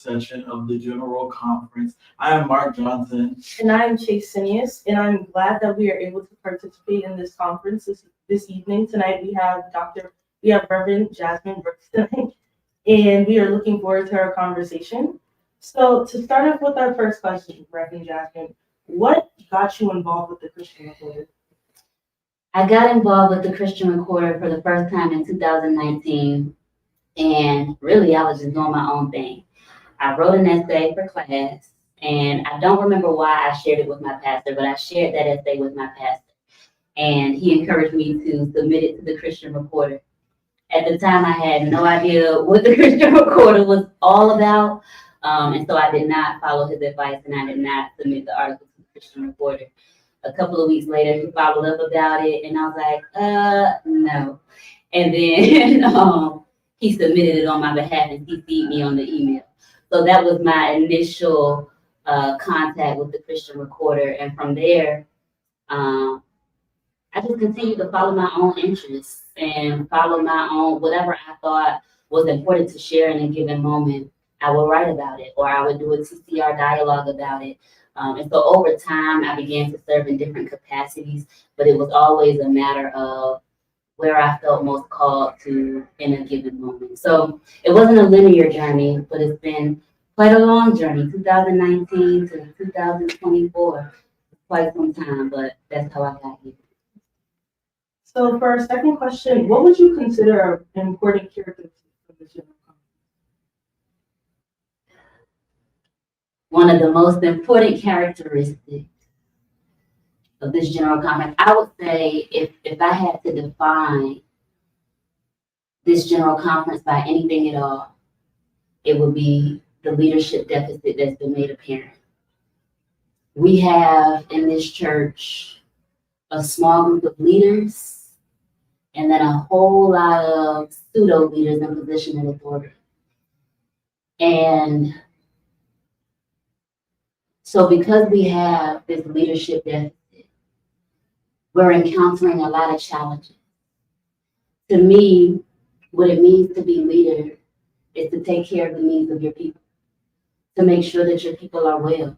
session of the General Conference. I am Mark Johnson. And I'm Chase Sinius, and I'm glad that we are able to participate in this conference this evening. Tonight we have Reverend Jasmine Brooks tonight, and we are looking forward to our conversation. So to start off with our first question, Reverend Jasmine, what got you involved with the Christian Recorder? I got involved with the Christian Recorder for the first time in 2019, and really I was just doing my own thing. I wrote an essay for class, and I don't remember why I shared it with my pastor, but I shared that essay with my pastor, and he encouraged me to submit it to the Christian Recorder. At the time, I had no idea what the Christian Recorder was all about, and so I did not follow his advice, and I did not submit the article to the Christian Recorder. A couple of weeks later, he followed up about it, and I was like, no. And then he submitted it on my behalf and CC'd me on the email. So that was my initial contact with the Christian Recorder. And from there, I just continued to follow my own interests and follow my own, whatever I thought was important to share in a given moment. I would write about it, or I would do a TCR dialogue about it. And so over time, I began to serve in different capacities, but it was always a matter of where I felt most called to in a given moment. So it wasn't a linear journey, but it's been quite a long journey, 2019 to 2024, quite some time, but that's how I got here. So for our second question, what would you consider an important characteristic of the General Conference? One of the most important characteristics of this General Conference, I would say if I had to define this General Conference by anything at all, it would be the leadership deficit that's been made apparent. We have in this church a small group of leaders and then a whole lot of pseudo leaders in position of authority. And so because we have this leadership deficit, we're encountering a lot of challenges. To me, what it means to be leader is to take care of the needs of your people, to make sure that your people are well.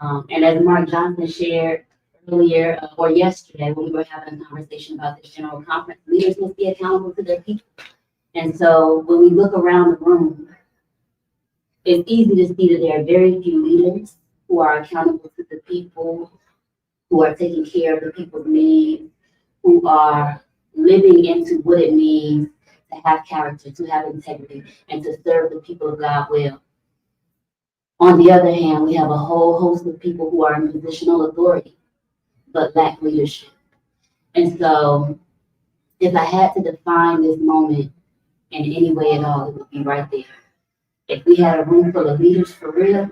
And as Mark Johnson shared earlier or yesterday when we were having a conversation about this General Conference, leaders must be accountable to their people. And so when we look around the room, it's easy to see that there are very few leaders who are accountable to the people, who are taking care of the people's needs, who are living into what it means to have character, to have integrity, and to serve the people of God well. On the other hand, we have a whole host of people who are in positional authority, but lack leadership. And so if I had to define this moment in any way at all, it would be right there. If we had a room full of leaders for real,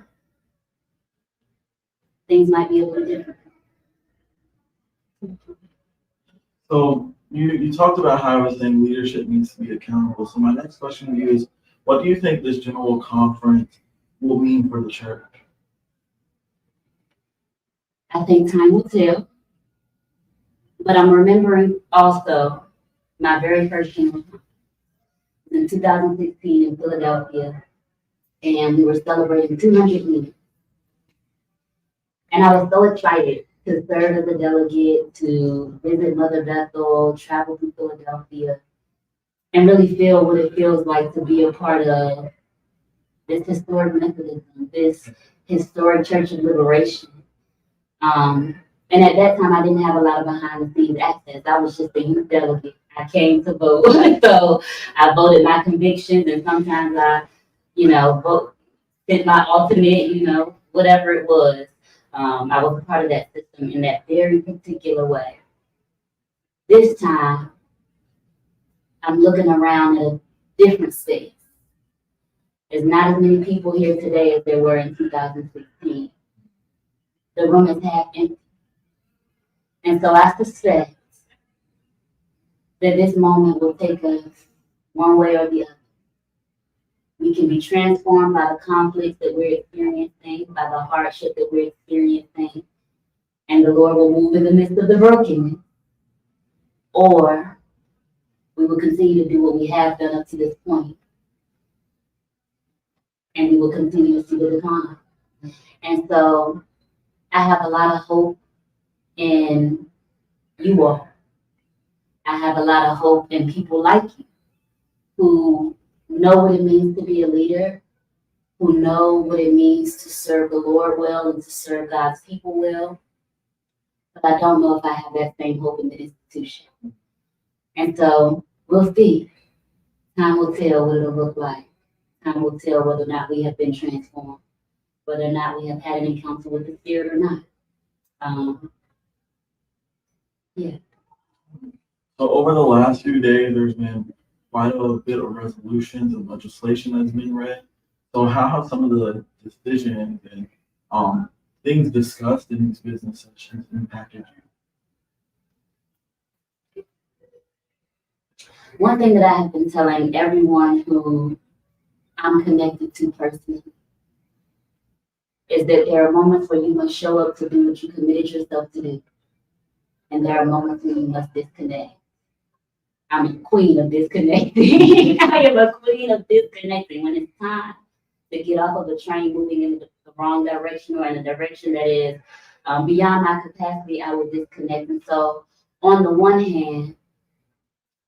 things might be a little different. So you talked about how I was saying leadership needs to be accountable. So my next question to you is, what do you think this General Conference will mean for the church? I think time will tell. But I'm remembering also my very first General Conference in 2016 in Philadelphia, and we were celebrating 200 meetings. And I was so excited to serve as a delegate, to visit Mother Bethel, travel to Philadelphia, and really feel what it feels like to be a part of this historic Methodism, this historic Church of Liberation. And at that time, I didn't have a lot of behind-the-scenes access. I was just a youth delegate. I came to vote, so I voted my convictions, and sometimes I, vote, sent my alternate, whatever it was. I was a part of that system in that very particular way. This time, I'm looking around at a different space. There's not as many people here today as there were in 2016. The room is half empty. And so I suspect that this moment will take us one way or the other. We can be transformed by the conflicts that we're experiencing, by the hardship that we're experiencing, and the Lord will move in the midst of the brokenness. Or we will continue to do what we have done up to this point and we will continue to see the decline. And so I have a lot of hope in you all. I have a lot of hope in people like you who know what it means to be a leader, who know what it means to serve the Lord well and to serve God's people well. But I don't know if I have that same hope in the institution. And so we'll see. Time will tell what it'll look like. Time will tell whether or not we have been transformed, whether or not we have had an encounter with the Spirit or not. So over the last few days, there's been quite a bit of resolutions and legislation that's been read. So how have some of the decisions and things discussed in these business sessions impacted you? One thing that I have been telling everyone who I'm connected to personally is that there are moments where you must show up to do what you committed yourself to do. And there are moments when you must disconnect. I'm a queen of disconnecting. I am a queen of disconnecting. When it's time to get off of the train moving in the wrong direction or in a direction that is beyond my capacity, I will disconnect. And so on the one hand,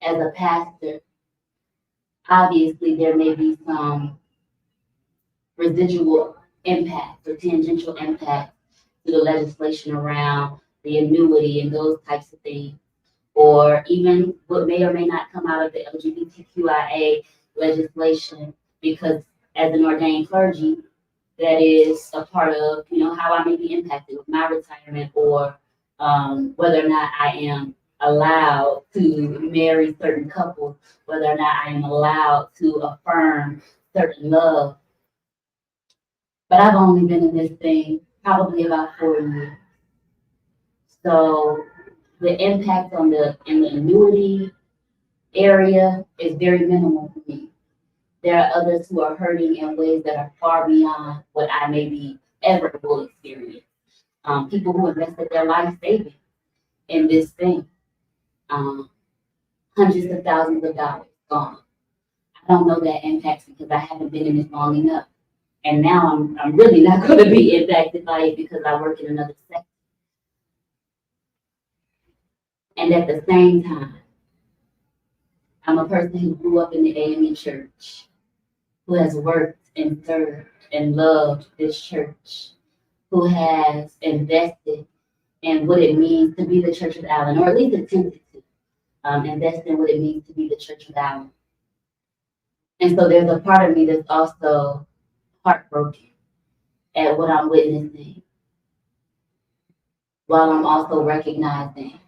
as a pastor, obviously there may be some residual impact or tangential impact to the legislation around the annuity and those types of things, or even what may or may not come out of the LGBTQIA legislation, because as an ordained clergy, that is a part of, how I may be impacted with my retirement, or whether or not I am allowed to marry certain couples, whether or not I am allowed to affirm certain love. But I've only been in this thing probably about 4 years. So the impact in the annuity area is very minimal for me. There are others who are hurting in ways that are far beyond what I maybe ever will experience. People who invested their life savings in this thing, hundreds of thousands of dollars gone. I don't know that impacts because I haven't been in it long enough. And now I'm really not going to be impacted by it because I work in another sector. And at the same time, I'm a person who grew up in the AME church, who has worked and served and loved this church, who has invested in what it means to be the Church of Allen, or at least attempted to invest in what it means to be the Church of Allen. And so there's a part of me that's also heartbroken at what I'm witnessing, while I'm also recognizing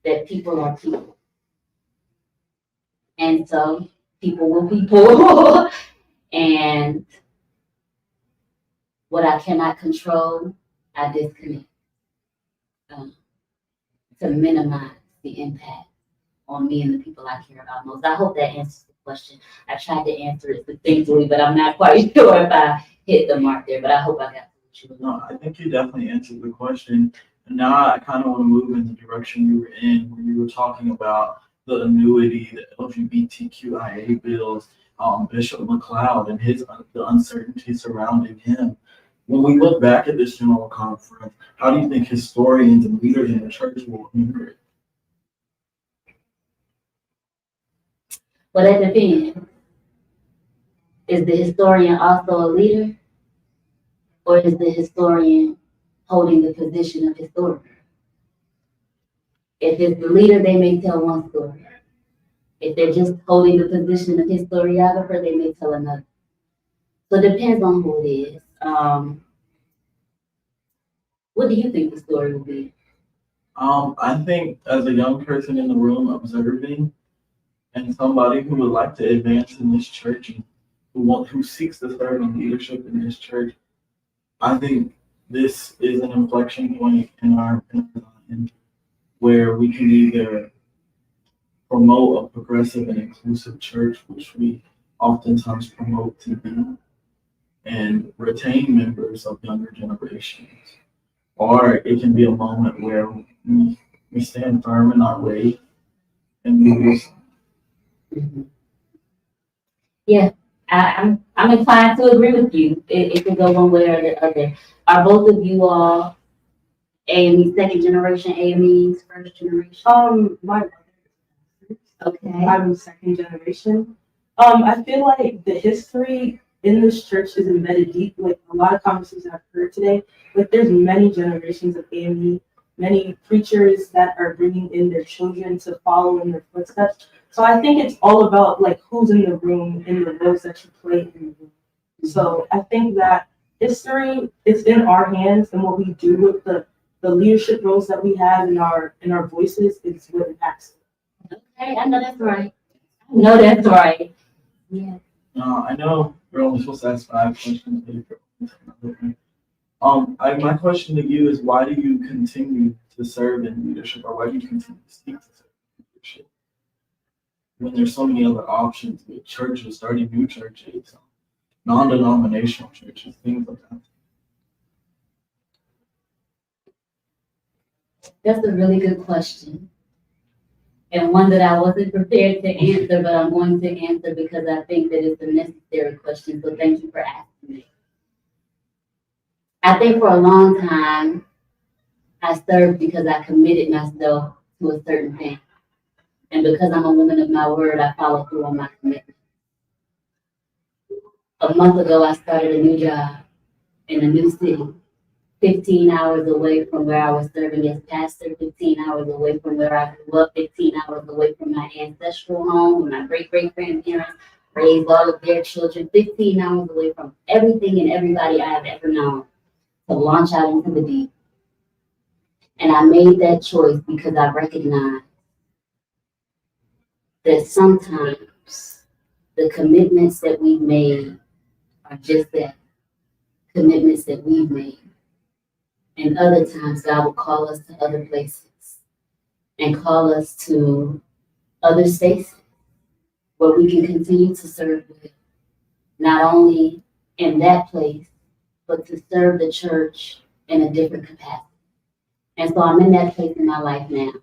that people are people. And so people will people. And what I cannot control, I disconnect to minimize the impact on me and the people I care about most. I hope that answers the question. I tried to answer it succinctly, but I'm not quite sure if I hit the mark there, but I hope I got what you were. No, I think you definitely answered the question. And now I kind of want to move in the direction you were in, when you were talking about the annuity, the LGBTQIA bills, Bishop McLeod and the uncertainty surrounding him. When we look back at this general conference, how do you think historians and leaders in the church will remember it? Well, that depends. Is the historian also a leader? Or is the historian holding the position of historian? If it's the leader, they may tell one story. If they're just holding the position of historiographer, they may tell another. So it depends on who it is. What do you think the story will be? I think as a young person in the room observing, and somebody who would like to advance in this church and who seeks to serve in leadership in this church, I think this is an inflection point in our design where we can either promote a progressive and inclusive church, which we oftentimes promote to be, and retain members of younger generations. Or it can be a moment where we stand firm in our way and we Yeah, I'm inclined to agree with you. It could go one way or the other. Are both of you all AME, second generation AMEs, first generation? My Okay. I'm second generation. I feel like the history in this church is embedded deep. Like a lot of conversations I've heard today, like there's many generations of AME, many preachers that are bringing in their children to follow in their footsteps. So I think it's all about like who's in the room and the roles that you play in the room. So I think that history is in our hands, and what we do with the leadership roles that we have in our voices is what impacts. Okay, I know that's right. I know that's right. Yeah. I know we're only supposed to ask 5 questions. My question to you is, why do you continue to serve in leadership, or why do you continue to seek to serve in leadership when there's so many other options with churches, starting new churches, non-denominational churches, things like that? That's a really good question. And one that I wasn't prepared to answer, but I'm going to answer because I think that it's a necessary question. So thank you for asking me. I think for a long time, I served because I committed myself to a certain thing. And because I'm a woman of my word, I follow through on my commitment. A month ago, I started a new job in a new city, 15 hours away from where I was serving as pastor, 15 hours away from where I grew up, 15 hours away from my ancestral home, where my great-great-grandparents raised all of their children, 15 hours away from everything and everybody I have ever known, to launch out into the deep. And I made that choice because I recognized that sometimes the commitments that we've made are just that, commitments that we've made. And other times, God will call us to other places and call us to other spaces where we can continue to serve with, not only in that place, but to serve the church in a different capacity. And so I'm in that place in my life now.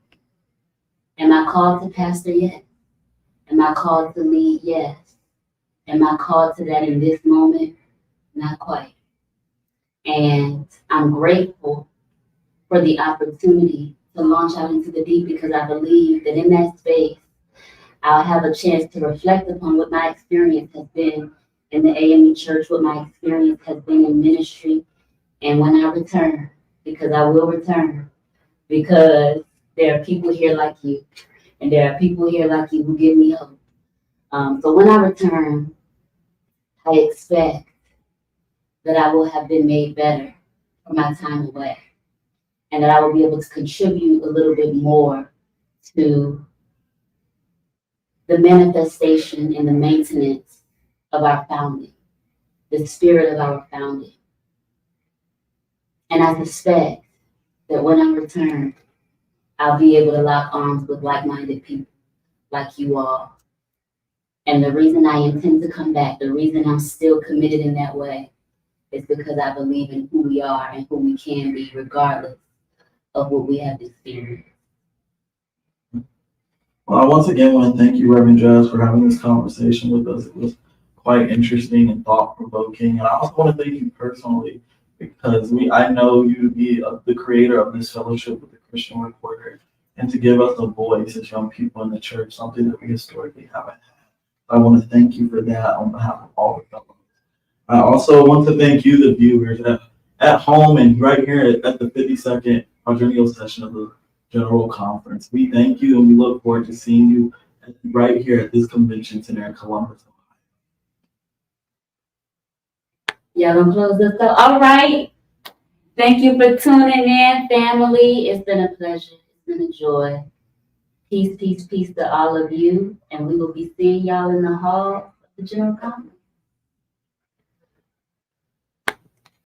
Am I called to pastor? Yes. Am I called to lead? Yes. Am I called to that in this moment? Not quite. And I'm grateful for the opportunity to launch out into the deep, because I believe that in that space, I'll have a chance to reflect upon what my experience has been in the AME church, what my experience has been in ministry. And when I return, because I will return, because there are people here like you, and there are people here like you who give me hope. So when I return, I expect that I will have been made better for my time away, and that I will be able to contribute a little bit more to the manifestation and the maintenance of our founding, the spirit of our founding. And I suspect that when I return, I'll be able to lock arms with like-minded people like you all. And the reason I intend to come back, the reason I'm still committed in that way, is because I believe in who we are and who we can be, regardless of what we have experienced. Well, I once again want to thank you, Reverend Jazz, for having this conversation with us. It was quite interesting and thought-provoking. And I also want to thank you personally, because I know you to be the creator of this fellowship with the Christian Recorder, and to give us a voice as young people in the church, something that we historically haven't had. I want to thank you for that on behalf of all the fellows. I also want to thank you, the viewers, at home and right here at the 52nd quadrennial session of the General Conference. We thank you, and we look forward to seeing you right here at this convention center in Columbus, Ohio. Y'all gonna close this up? All right. Thank you for tuning in, family. It's been a pleasure. It's been a joy. Peace, peace, peace to all of you. And we will be seeing y'all in the hall of the General Conference.